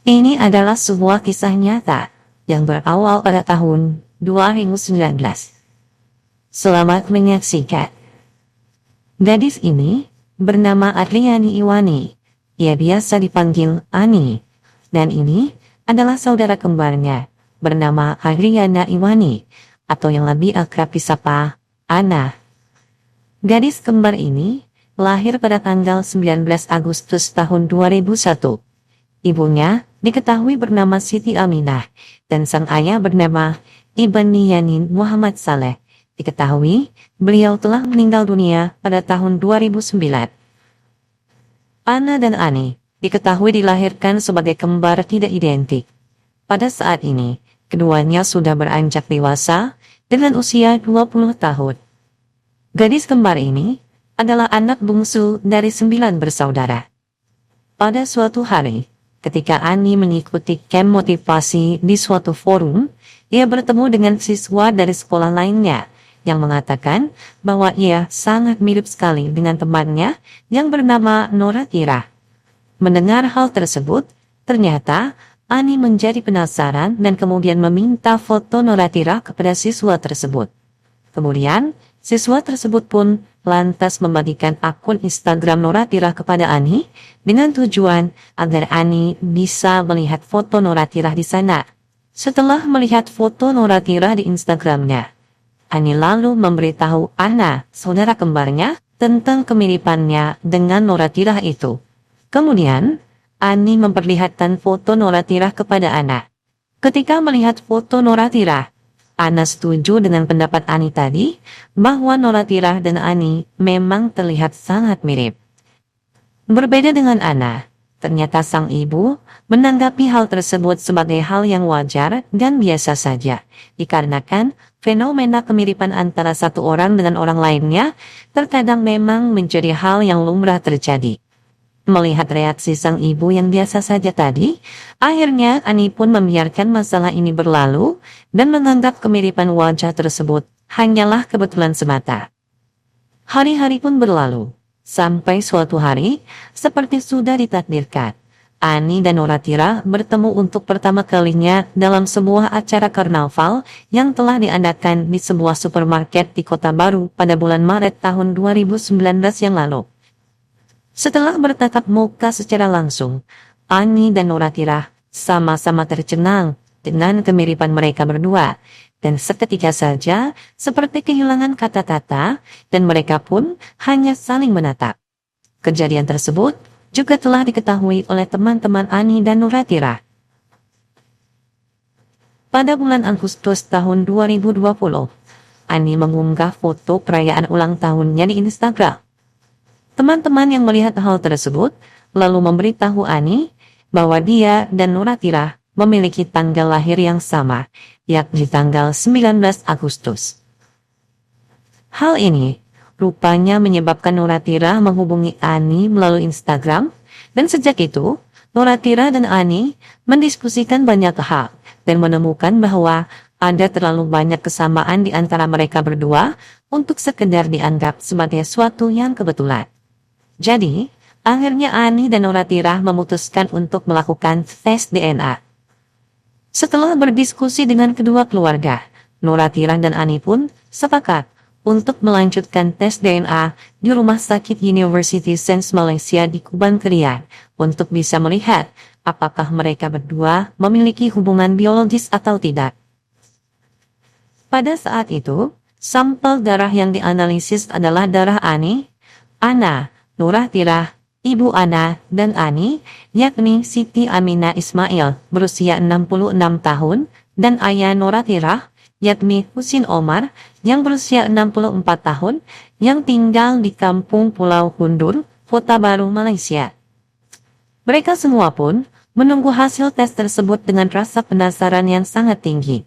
Ini adalah sebuah kisah nyata yang berawal pada tahun 2019. Selamat menyaksikan. Gadis ini bernama Adriani Iwani. Ia biasa dipanggil Ani. Dan ini adalah saudara kembarnya bernama Adriana Iwani atau yang lebih akrab disapa Ana. Gadis kembar ini lahir pada tanggal 19 Agustus tahun 2001. Ibunya diketahui bernama Siti Aminah dan sang ayah bernama Ibn Yanin Muhammad Saleh. Diketahui beliau telah meninggal dunia pada tahun 2009. Ana dan Ani diketahui dilahirkan sebagai kembar tidak identik. Pada saat ini, keduanya sudah beranjak dewasa dengan usia 20 tahun. Gadis kembar ini adalah anak bungsu dari 9 bersaudara. Pada suatu hari, ketika Ani mengikuti camp motivasi di suatu forum, ia bertemu dengan siswa dari sekolah lainnya yang mengatakan bahwa ia sangat mirip sekali dengan temannya yang bernama Nora Tira. Mendengar hal tersebut, ternyata Ani menjadi penasaran dan kemudian meminta foto Nora Tira kepada siswa tersebut. Kemudian, siswa tersebut pun lantas membagikan akun Instagram Nora Tira kepada Ani dengan tujuan agar Ani bisa melihat foto Nora Tira di sana. Setelah melihat foto Nora Tira di Instagramnya, Ani lalu memberitahu Ana, saudara kembarnya, tentang kemiripannya dengan Nora Tira itu. Kemudian, Ani memperlihatkan foto Nora Tira kepada Ana. Ketika melihat foto Nora Tira, Ana setuju dengan pendapat Ani tadi bahwa Nora Tira dan Ani memang terlihat sangat mirip. Berbeda dengan Ana, ternyata sang ibu menanggapi hal tersebut sebagai hal yang wajar dan biasa saja, dikarenakan fenomena kemiripan antara satu orang dengan orang lainnya terkadang memang menjadi hal yang lumrah terjadi. Melihat reaksi sang ibu yang biasa saja tadi, akhirnya Ani pun membiarkan masalah ini berlalu dan menganggap kemiripan wajah tersebut hanyalah kebetulan semata. Hari-hari pun berlalu, sampai suatu hari, seperti sudah ditakdirkan, Ani dan Nora Tira bertemu untuk pertama kalinya dalam sebuah acara karnaval yang telah diadakan di sebuah supermarket di Kota Baru pada bulan Maret tahun 2019 yang lalu. Setelah bertatap muka secara langsung, Ani dan Nora Tira sama-sama tercengang dengan kemiripan mereka berdua, dan seketika saja seperti kehilangan kata-kata, dan mereka pun hanya saling menatap. Kejadian tersebut juga telah diketahui oleh teman-teman Ani dan Nora Tira. Pada bulan Agustus tahun 2020, Ani mengunggah foto perayaan ulang tahunnya di Instagram. Teman-teman yang melihat hal tersebut lalu memberitahu Ani bahwa dia dan Nora Tira memiliki tanggal lahir yang sama, yakni tanggal 19 Agustus. Hal ini rupanya menyebabkan Nora Tira menghubungi Ani melalui Instagram, dan sejak itu Nora Tira dan Ani mendiskusikan banyak hal dan menemukan bahwa ada terlalu banyak kesamaan di antara mereka berdua untuk sekedar dianggap sebagai suatu yang kebetulan. Jadi, akhirnya Ani dan Nora Tira memutuskan untuk melakukan tes DNA. Setelah berdiskusi dengan kedua keluarga, Nora Tira dan Ani pun sepakat untuk melanjutkan tes DNA di Rumah Sakit University Sains Malaysia di Kuban Krian untuk bisa melihat apakah mereka berdua memiliki hubungan biologis atau tidak. Pada saat itu, sampel darah yang dianalisis adalah darah Ani, Ana, Nora Tira, Ibu Ana, dan Ani, yakni Siti Aminah Ismail, berusia 66 tahun, dan ayah Nora Tira, yakni Husin Omar, yang berusia 64 tahun, yang tinggal di Kampung Pulau Kundur, Kota Baru, Malaysia. Mereka semua pun menunggu hasil tes tersebut dengan rasa penasaran yang sangat tinggi.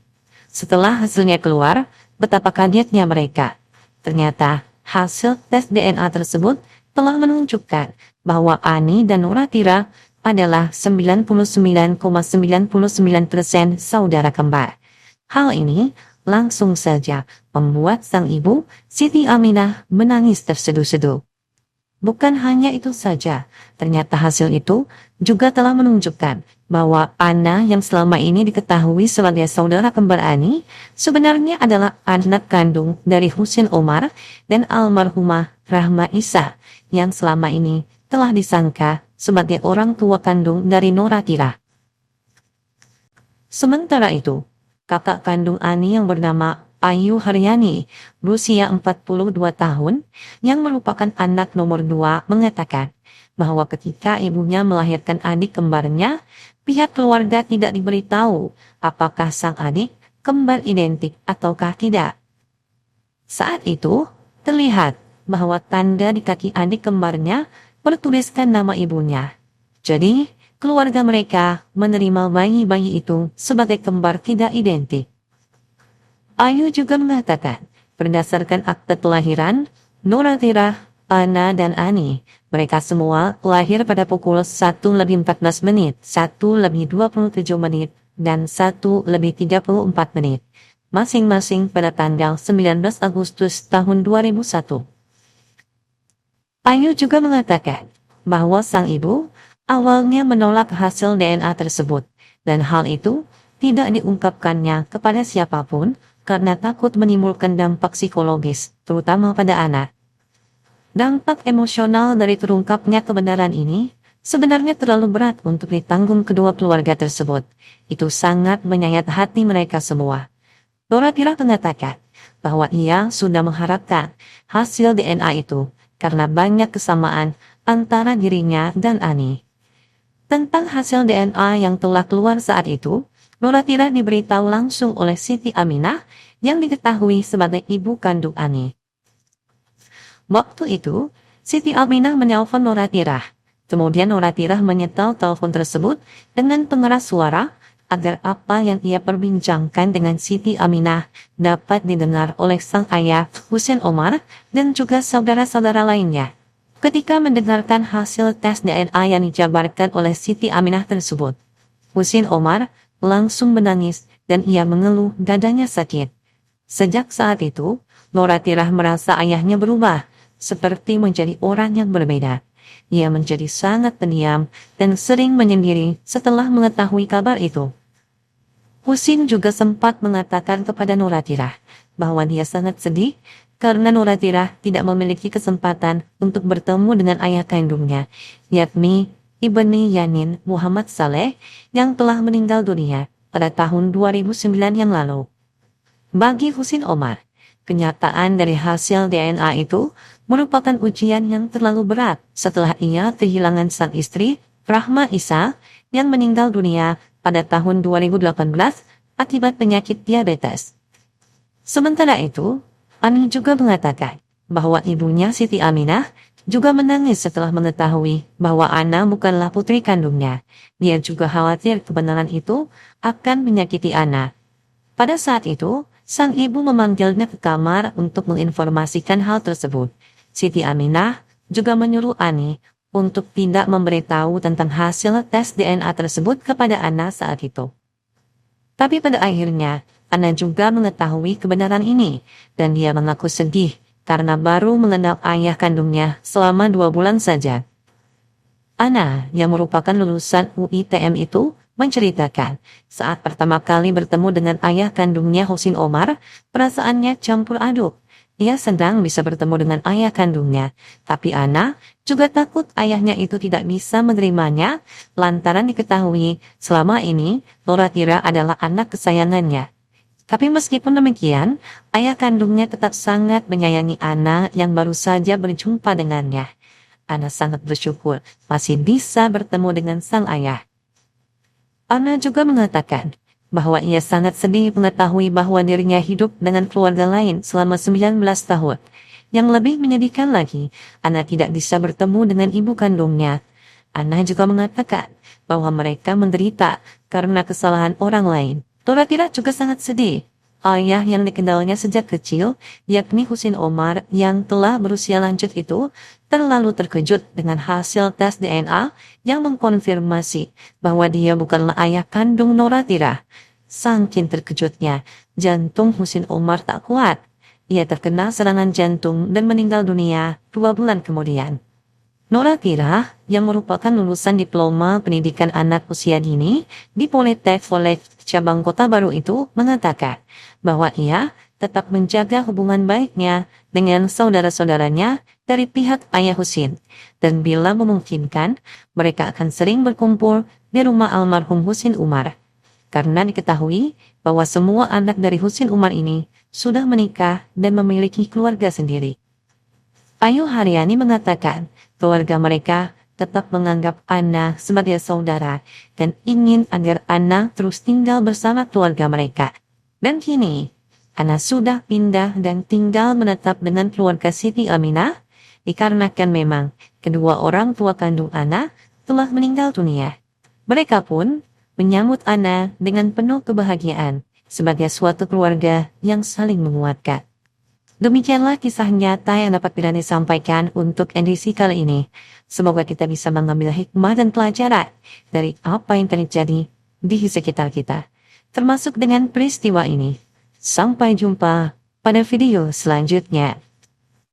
Setelah hasilnya keluar, betapa kagetnya mereka. Ternyata, hasil tes DNA tersebut telah menunjukkan bahwa Ani dan Nora Tira adalah 99,99% saudara kembar. Hal ini langsung saja membuat sang ibu, Siti Aminah, menangis terseduh-seduh. Bukan hanya itu saja, ternyata hasil itu juga telah menunjukkan bahwa Ana yang selama ini diketahui sebagai saudara kembar Ani sebenarnya adalah anak kandung dari Husin Omar dan almarhumah Rahma Isa yang selama ini telah disangka sebagai orang tua kandung dari Nora Tira. Sementara itu, kakak kandung Ani yang bernama Ayu Haryani, berusia 42 tahun, yang merupakan anak nomor 2, mengatakan bahwa ketika ibunya melahirkan adik kembarnya, pihak keluarga tidak diberitahu apakah sang adik kembar identik ataukah tidak. Saat itu, terlihat bahwa tanda di kaki adik kembarnya bertuliskan nama ibunya. Jadi, keluarga mereka menerima bayi-bayi itu sebagai kembar tidak identik. Ayu juga mengatakan, berdasarkan akte kelahiran, Nora Tira, Ana, dan Ani, mereka semua lahir pada pukul 1:14 menit, 1:27 menit, dan 1:34 menit, masing-masing pada tanggal 19 Agustus tahun 2001. Ayu juga mengatakan bahwa sang ibu awalnya menolak hasil DNA tersebut, dan hal itu tidak diungkapkannya kepada siapapun karena takut menimbulkan dampak psikologis, terutama pada anak. Dampak emosional dari terungkapnya kebenaran ini sebenarnya terlalu berat untuk ditanggung kedua keluarga tersebut. Itu sangat menyayat hati mereka semua. Nora Tira mengatakan bahwa ia sudah mengharapkan hasil DNA itu karena banyak kesamaan antara dirinya dan Ani. Tentang hasil DNA yang telah keluar saat itu, Nora Tira diberitahu langsung oleh Siti Aminah yang diketahui sebagai ibu kandung Ani. Waktu itu, Siti Aminah menelpon Nora Tira. Kemudian Nora Tira menyetel telepon tersebut dengan pengeras suara agar apa yang ia perbincangkan dengan Siti Aminah dapat didengar oleh sang ayah Husin Omar dan juga saudara-saudara lainnya. Ketika mendengarkan hasil tes DNA yang dijabarkan oleh Siti Aminah tersebut, Husin Omar langsung menangis dan ia mengeluh dadanya sakit. Sejak saat itu, Nora Tira merasa ayahnya berubah, seperti menjadi orang yang berbeda. Ia menjadi sangat pendiam dan sering menyendiri setelah mengetahui kabar itu. Husin juga sempat mengatakan kepada Nora Tira bahwa dia sangat sedih karena Nora Tira tidak memiliki kesempatan untuk bertemu dengan ayah kandungnya, yakni Ibni Yanin Muhammad Saleh yang telah meninggal dunia pada tahun 2009 yang lalu. Bagi Husin Omar, kenyataan dari hasil DNA itu merupakan ujian yang terlalu berat setelah ia kehilangan sang istri, Rahma Isa, yang meninggal dunia pada tahun 2018 akibat penyakit diabetes. Sementara itu, Ani juga mengatakan bahwa ibunya Siti Aminah juga menangis setelah mengetahui bahwa Ana bukanlah putri kandungnya. Dia juga khawatir kebenaran itu akan menyakiti Ana. Pada saat itu, sang ibu memanggilnya ke kamar untuk menginformasikan hal tersebut. Siti Aminah juga menyuruh Ani untuk tidak memberitahu tentang hasil tes DNA tersebut kepada Ana saat itu. Tapi pada akhirnya, Ana juga mengetahui kebenaran ini, dan dia mengaku sedih karena baru mengenal ayah kandungnya selama 2 bulan saja. Ana, yang merupakan lulusan UITM itu, menceritakan saat pertama kali bertemu dengan ayah kandungnya Husin Omar, perasaannya campur aduk. Ia sedang bisa bertemu dengan ayah kandungnya, tapi Ana juga takut ayahnya itu tidak bisa menerimanya lantaran diketahui selama ini Nora Tira adalah anak kesayangannya. Tapi meskipun demikian, ayah kandungnya tetap sangat menyayangi Ana yang baru saja berjumpa dengannya. Ana sangat bersyukur masih bisa bertemu dengan sang ayah. Ana juga mengatakan bahwa ia sangat sedih mengetahui bahwa dirinya hidup dengan keluarga lain selama 19 tahun. Yang lebih menyedihkan lagi, Ana tidak bisa bertemu dengan ibu kandungnya. Ana juga mengatakan bahwa mereka menderita karena kesalahan orang lain. Nora Tira juga sangat sedih. Ayah yang dikenalnya sejak kecil, yakni Husin Omar yang telah berusia lanjut itu, terlalu terkejut dengan hasil tes DNA yang mengkonfirmasi bahwa dia bukanlah ayah kandung Nora Tira. Saking terkejutnya, jantung Husin Omar tak kuat. Ia terkena serangan jantung dan meninggal dunia 2 bulan kemudian. Nora Tira, yang merupakan lulusan diploma pendidikan anak usia dini di Politeknik cabang Kota Baru itu, mengatakan bahwa ia tetap menjaga hubungan baiknya dengan saudara-saudaranya dari pihak ayah Husin, dan bila memungkinkan, mereka akan sering berkumpul di rumah almarhum Husin Umar. Karena diketahui bahwa semua anak dari Husin Umar ini sudah menikah dan memiliki keluarga sendiri. Ayu Haryani mengatakan keluarga mereka tetap menganggap Ana sebagai saudara dan ingin agar Ana terus tinggal bersama keluarga mereka. Dan kini, Ana sudah pindah dan tinggal menetap dengan keluarga Siti Aminah, dikarenakan memang kedua orang tua kandung Ana telah meninggal dunia. Mereka pun menyambut Ana dengan penuh kebahagiaan sebagai suatu keluarga yang saling menguatkan. Demikianlah kisah nyata yang dapat Pirani sampaikan untuk edisi kali ini. Semoga kita bisa mengambil hikmah dan pelajaran dari apa yang terjadi di sekitar kita, termasuk dengan peristiwa ini. Sampai jumpa pada video selanjutnya.